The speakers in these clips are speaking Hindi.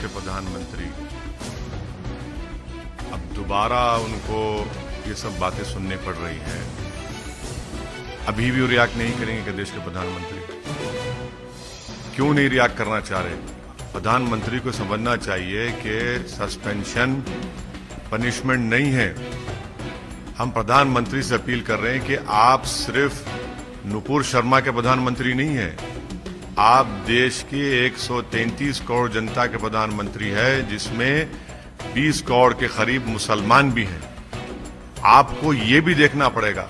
के प्रधानमंत्री, अब दोबारा उनको ये सब बातें सुननी पड़ रही हैं। अभी भी वो रिएक्ट नहीं करेंगे कि देश के प्रधानमंत्री क्यों नहीं रिएक्ट करना चाह रहे? प्रधानमंत्री को समझना चाहिए कि सस्पेंशन पनिशमेंट नहीं है। हम प्रधानमंत्री से अपील कर रहे हैं कि आप सिर्फ नुपुर शर्मा के प्रधानमंत्री नहीं हैं, आप देश के 133 करोड़ जनता के प्रधानमंत्री है, जिसमें 20 करोड़ के करीब मुसलमान भी हैं। आपको ये भी देखना पड़ेगा।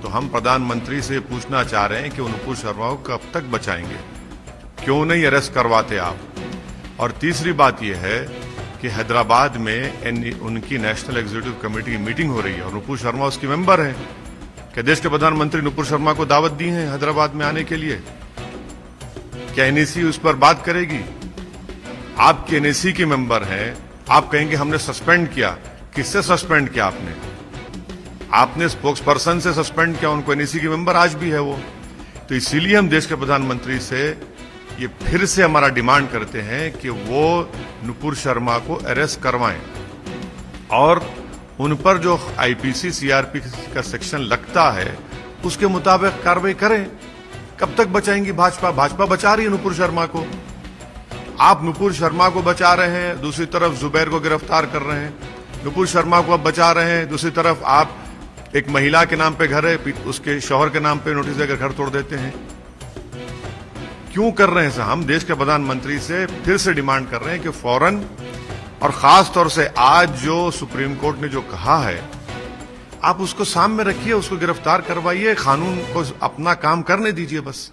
तो हम प्रधानमंत्री से पूछना चाह रहे हैं कि नुपुर शर्मा को कब तक बचाएंगे, क्यों नहीं अरेस्ट करवाते आप? और तीसरी बात यह है कि हैदराबाद में उनकी नेशनल एग्जीक्यूटिव कमेटी की मीटिंग हो रही है और नुपुर शर्मा उसकी मेंबर है। क्या देश के प्रधानमंत्री नुपुर शर्मा को दावत दी है हैदराबाद में आने के लिए? क्या एनएसी उस पर बात करेगी? आपके एनएसी के मेंबर हैं, आप कहेंगे हमने सस्पेंड किया। किससे सस्पेंड किया आपने? आपने स्पोक्स पर्सन से सस्पेंड किया उनको, एनएसी के मेंबर आज भी है वो। तो इसीलिए हम देश के प्रधानमंत्री से ये फिर से हमारा डिमांड करते हैं कि वो नुपुर शर्मा को अरेस्ट करवाएं और उन पर जो आईपीसी सीआरपी का सेक्शन लगता है उसके मुताबिक कार्रवाई करें। कब तक बचाएंगी भाजपा? भाजपा बचा रही है नुपुर शर्मा को। आप नुपुर शर्मा को बचा रहे हैं, दूसरी तरफ जुबैर को गिरफ्तार कर रहे हैं। नुपुर शर्मा को अब बचा रहे हैं, दूसरी तरफ आप एक महिला के नाम पे घर है, उसके शौहर के नाम पे नोटिस देकर घर तोड़ देते हैं। क्यों कर रहे हैं सर? हम देश के प्रधानमंत्री से फिर से डिमांड कर रहे हैं कि फौरन और खास तौर से आज जो सुप्रीम कोर्ट ने जो कहा है, आप उसको सामने रखिए, उसको गिरफ्तार करवाइए, कानून को अपना काम करने दीजिए बस।